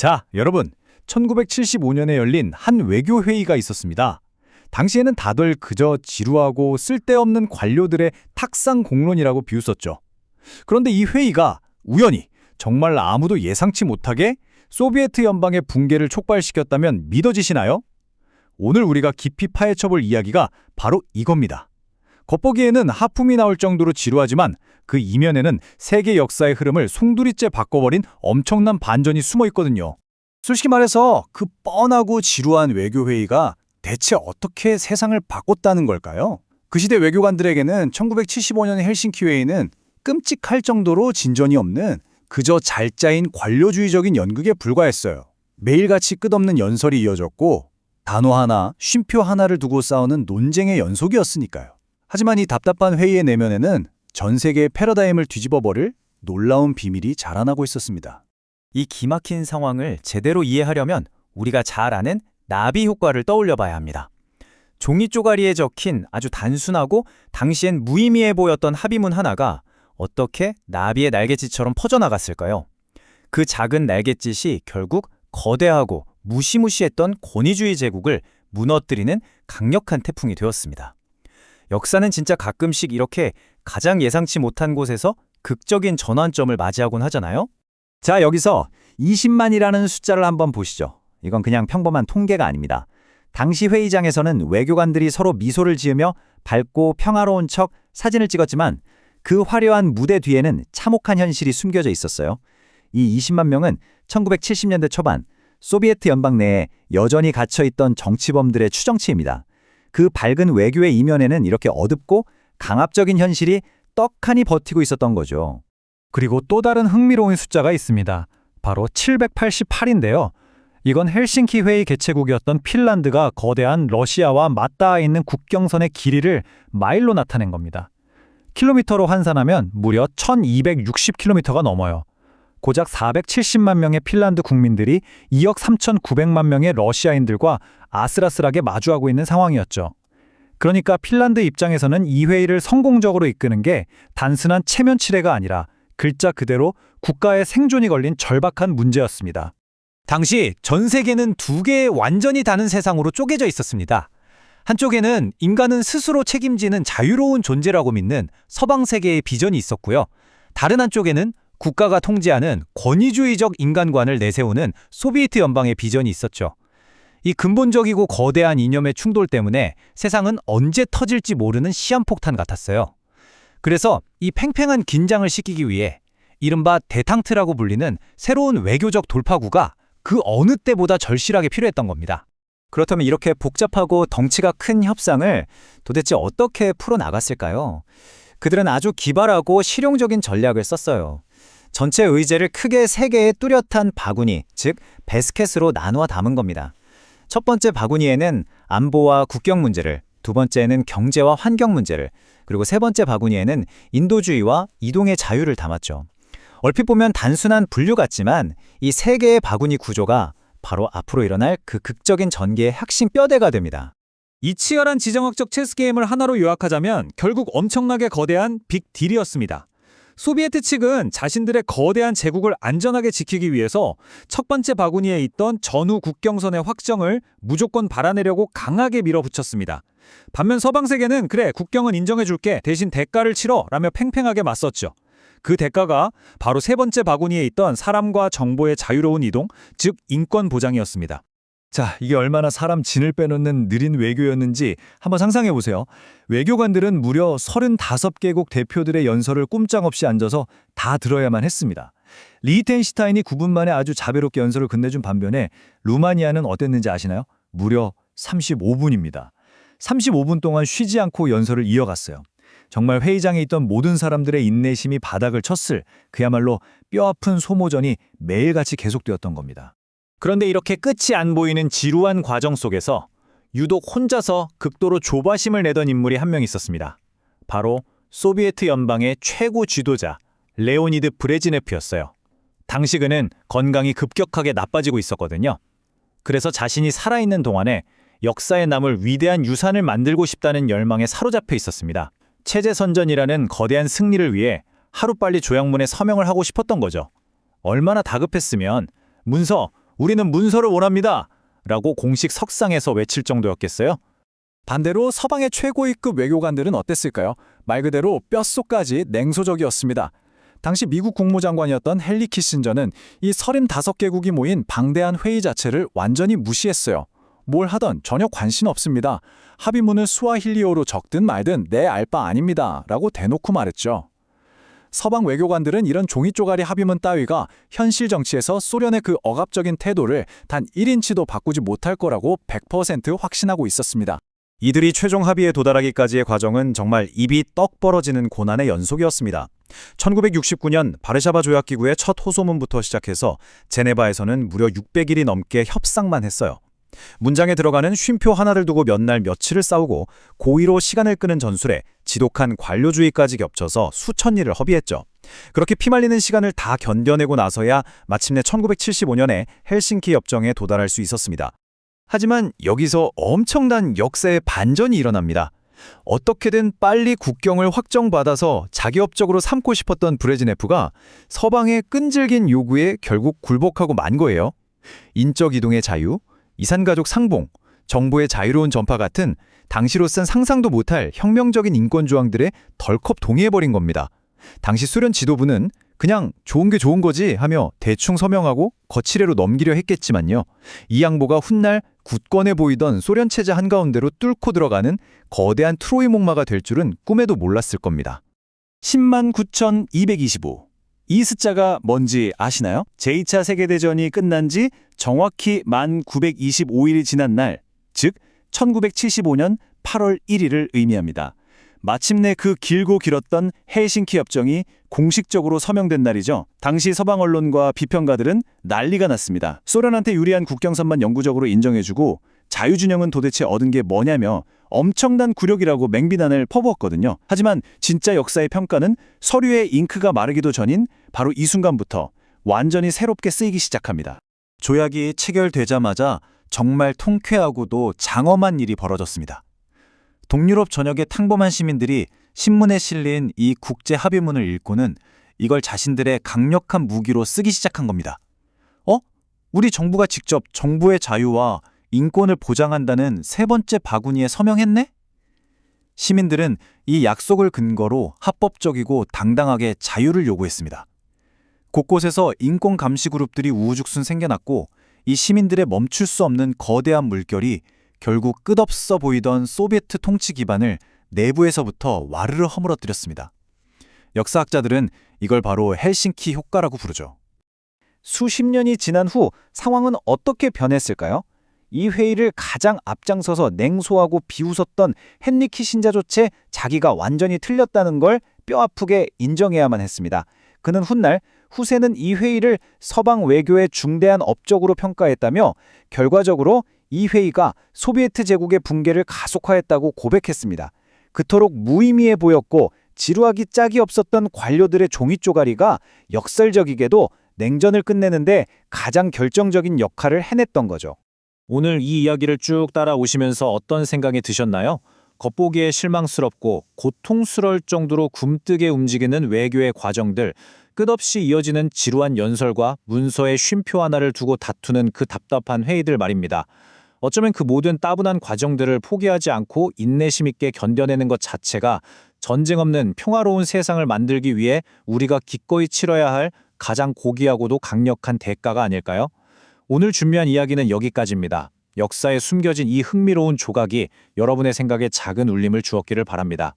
자, 여러분, 1975년에 열린 한 외교회의가 있었습니다. 당시에는 다들 그저 지루하고 쓸데없는 관료들의 탁상 공론이라고 비웃었죠. 그런데 이 회의가 우연히 정말 아무도 예상치 못하게 소비에트 연방의 붕괴를 촉발시켰다면 믿어지시나요? 오늘 우리가 깊이 파헤쳐볼 이야기가 바로 이겁니다. 겉보기에는 하품이 나올 정도로 지루하지만 그 이면에는 세계 역사의 흐름을 송두리째 바꿔버린 엄청난 반전이 숨어 있거든요. 솔직히 말해서 그 뻔하고 지루한 외교회의가 대체 어떻게 세상을 바꿨다는 걸까요? 그 시대 외교관들에게는 1975년의 헬싱키 회의는 끔찍할 정도로 진전이 없는 그저 잘 짜인 관료주의적인 연극에 불과했어요. 매일같이 끝없는 연설이 이어졌고 단어 하나, 쉼표 하나를 두고 싸우는 논쟁의 연속이었으니까요. 하지만 이 답답한 회의의 내면에는 전 세계의 패러다임을 뒤집어버릴 놀라운 비밀이 자라나고 있었습니다. 이 기막힌 상황을 제대로 이해하려면 우리가 잘 아는 나비 효과를 떠올려 봐야 합니다. 종이 쪼가리에 적힌 아주 단순하고 당시엔 무의미해 보였던 합의문 하나가 어떻게 나비의 날갯짓처럼 퍼져나갔을까요? 그 작은 날갯짓이 결국 거대하고 무시무시했던 권위주의 제국을 무너뜨리는 강력한 태풍이 되었습니다. 역사는 진짜 가끔씩 이렇게 가장 예상치 못한 곳에서 극적인 전환점을 맞이하곤 하잖아요? 자, 여기서 20만이라는 숫자를 한번 보시죠. 이건 그냥 평범한 통계가 아닙니다. 당시 회의장에서는 외교관들이 서로 미소를 지으며 밝고 평화로운 척 사진을 찍었지만 그 화려한 무대 뒤에는 참혹한 현실이 숨겨져 있었어요. 이 20만 명은 1970년대 초반 소비에트 연방 내에 여전히 갇혀있던 정치범들의 추정치입니다. 그 밝은 외교의 이면에는 이렇게 어둡고 강압적인 현실이 떡하니 버티고 있었던 거죠. 그리고 또 다른 흥미로운 숫자가 있습니다. 바로 788인데요. 이건 헬싱키 회의 개최국이었던 핀란드가 거대한 러시아와 맞닿아 있는 국경선의 길이를 마일로 나타낸 겁니다. 킬로미터로 환산하면 무려 1260km가 넘어요. 고작 470만 명의 핀란드 국민들이 2억 3,900만 명의 러시아인들과 아슬아슬하게 마주하고 있는 상황이었죠. 그러니까 핀란드 입장에서는 이 회의를 성공적으로 이끄는 게 단순한 체면 치레가 아니라 글자 그대로 국가의 생존이 걸린 절박한 문제였습니다. 당시 전 세계는 두 개의 완전히 다른 세상으로 쪼개져 있었습니다. 한쪽에는 인간은 스스로 책임지는 자유로운 존재라고 믿는 서방 세계의 비전이 있었고요. 다른 한쪽에는 국가가 통제하는 권위주의적 인간관을 내세우는 소비에트 연방의 비전이 있었죠. 이 근본적이고 거대한 이념의 충돌 때문에 세상은 언제 터질지 모르는 시한폭탄 같았어요. 그래서 이 팽팽한 긴장을 식히기 위해 이른바 대탕트라고 불리는 새로운 외교적 돌파구가 그 어느 때보다 절실하게 필요했던 겁니다. 그렇다면 이렇게 복잡하고 덩치가 큰 협상을 도대체 어떻게 풀어나갔을까요? 그들은 아주 기발하고 실용적인 전략을 썼어요. 전체 의제를 크게 세 개의 뚜렷한 바구니, 즉 베스켓으로 나누어 담은 겁니다. 첫 번째 바구니에는 안보와 국경 문제를, 두 번째는 경제와 환경 문제를, 그리고 세 번째 바구니에는 인도주의와 이동의 자유를 담았죠. 얼핏 보면 단순한 분류 같지만 이 세 개의 바구니 구조가 바로 앞으로 일어날 그 극적인 전개의 핵심 뼈대가 됩니다. 이 치열한 지정학적 체스 게임을 하나로 요약하자면 결국 엄청나게 거대한 빅딜이었습니다. 소비에트 측은 자신들의 거대한 제국을 안전하게 지키기 위해서 첫 번째 바구니에 있던 전후 국경선의 확정을 무조건 발아내려고 강하게 밀어붙였습니다. 반면 서방 세계는 그래 국경은 인정해줄게 대신 대가를 치러 라며 팽팽하게 맞섰죠. 그 대가가 바로 세 번째 바구니에 있던 사람과 정보의 자유로운 이동, 즉 인권 보장이었습니다. 자, 이게 얼마나 사람 진을 빼놓는 느린 외교였는지 한번 상상해보세요. 외교관들은 무려 35개국 대표들의 연설을 꼼짝없이 앉아서 다 들어야만 했습니다. 리히텐슈타인이 9분 만에 아주 자비롭게 연설을 끝내준 반면에 루마니아는 어땠는지 아시나요? 무려 35분입니다. 35분 동안 쉬지 않고 연설을 이어갔어요. 정말 회의장에 있던 모든 사람들의 인내심이 바닥을 쳤을 그야말로 뼈아픈 소모전이 매일같이 계속되었던 겁니다. 그런데 이렇게 끝이 안 보이는 지루한 과정 속에서 유독 혼자서 극도로 조바심을 내던 인물이 한 명 있었습니다. 바로 소비에트 연방의 최고 지도자 레오니드 브레즈네프였어요. 당시 그는 건강이 급격하게 나빠지고 있었거든요. 그래서 자신이 살아있는 동안에 역사에 남을 위대한 유산을 만들고 싶다는 열망에 사로잡혀 있었습니다. 체제선전이라는 거대한 승리를 위해 하루빨리 조약문에 서명을 하고 싶었던 거죠. 얼마나 다급했으면 문서 우리는 문서를 원합니다. 라고 공식 석상에서 외칠 정도였겠어요? 반대로 서방의 최고위급 외교관들은 어땠을까요? 말 그대로 뼛속까지 냉소적이었습니다. 당시 미국 국무장관이었던 헨리 키신저는 이 35개국이 모인 방대한 회의 자체를 완전히 무시했어요. 뭘 하던 전혀 관심 없습니다. 합의문을 스와힐리어로 적든 말든 내 알 바 아닙니다. 라고 대놓고 말했죠. 서방 외교관들은 이런 종이 쪼가리 합의문 따위가 현실 정치에서 소련의 그 억압적인 태도를 단 1인치도 바꾸지 못할 거라고 100% 확신하고 있었습니다. 이들이 최종 합의에 도달하기까지의 과정은 정말 입이 떡 벌어지는 고난의 연속이었습니다. 1969년 바르샤바 조약기구의 첫 호소문부터 시작해서 제네바에서는 무려 600일이 넘게 협상만 했어요. 문장에 들어가는 쉼표 하나를 두고 몇 날 며칠을 싸우고 고의로 시간을 끄는 전술에 지독한 관료주의까지 겹쳐서 수천 일을 허비했죠. 그렇게 피말리는 시간을 다 견뎌내고 나서야 마침내 1975년에 헬싱키 협정에 도달할 수 있었습니다. 하지만 여기서 엄청난 역사의 반전이 일어납니다. 어떻게든 빨리 국경을 확정받아서 자기업적으로 삼고 싶었던 브레즈네프가 서방의 끈질긴 요구에 결국 굴복하고 만 거예요. 인적 이동의 자유, 이산가족 상봉, 정보의 자유로운 전파 같은 당시로선 상상도 못할 혁명적인 인권 조항들에 덜컥 동의해버린 겁니다. 당시 소련 지도부는 그냥 좋은 게 좋은 거지 하며 대충 서명하고 거치레로 넘기려 했겠지만요. 이 양보가 훗날 굳건해 보이던 소련 체제 한가운데로 뚫고 들어가는 거대한 트로이 목마가 될 줄은 꿈에도 몰랐을 겁니다. 109,225. 이 숫자가 뭔지 아시나요? 제2차 세계대전이 끝난 지 정확히 1925일이 지난 날, 즉 1975년 8월 1일을 의미합니다. 마침내 그 길고 길었던 헬싱키 협정이 공식적으로 서명된 날이죠. 당시 서방 언론과 비평가들은 난리가 났습니다. 소련한테 유리한 국경선만 영구적으로 인정해주고 자유준영은 도대체 얻은 게 뭐냐며 엄청난 굴욕이라고 맹비난을 퍼부었거든요. 하지만 진짜 역사의 평가는 서류에 잉크가 마르기도 전인 바로 이 순간부터 완전히 새롭게 쓰이기 시작합니다. 조약이 체결되자마자 정말 통쾌하고도 장엄한 일이 벌어졌습니다. 동유럽 전역의 평범한 시민들이 신문에 실린 이 국제 합의문을 읽고는 이걸 자신들의 강력한 무기로 쓰기 시작한 겁니다. 우리 정부가 직접 정보의 자유와 인권을 보장한다는 세 번째 바구니에 서명했네? 시민들은 이 약속을 근거로 합법적이고 당당하게 자유를 요구했습니다. 곳곳에서 인권 감시 그룹들이 우후죽순 생겨났고 이 시민들의 멈출 수 없는 거대한 물결이 결국 끝없어 보이던 소비에트 통치 기반을 내부에서부터 와르르 허물어뜨렸습니다. 역사학자들은 이걸 바로 헬싱키 효과라고 부르죠. 수십 년이 지난 후 상황은 어떻게 변했을까요? 이 회의를 가장 앞장서서 냉소하고 비웃었던 헨리 키신저조차 자기가 완전히 틀렸다는 걸 뼈아프게 인정해야만 했습니다. 그는 훗날 후세는 이 회의를 서방 외교의 중대한 업적으로 평가했다며 결과적으로 이 회의가 소비에트 제국의 붕괴를 가속화했다고 고백했습니다. 그토록 무의미해 보였고 지루하기 짝이 없었던 관료들의 종이 쪼가리가 역설적이게도 냉전을 끝내는데 가장 결정적인 역할을 해냈던 거죠. 오늘 이 이야기를 쭉 따라오시면서 어떤 생각이 드셨나요? 겉보기에 실망스럽고 고통스러울 정도로 굼뜨게 움직이는 외교의 과정들, 끝없이 이어지는 지루한 연설과 문서의 쉼표 하나를 두고 다투는 그 답답한 회의들 말입니다. 어쩌면 그 모든 따분한 과정들을 포기하지 않고 인내심 있게 견뎌내는 것 자체가 전쟁 없는 평화로운 세상을 만들기 위해 우리가 기꺼이 치러야 할 가장 고귀하고도 강력한 대가가 아닐까요? 오늘 준비한 이야기는 여기까지입니다. 역사에 숨겨진 이 흥미로운 조각이 여러분의 생각에 작은 울림을 주었기를 바랍니다.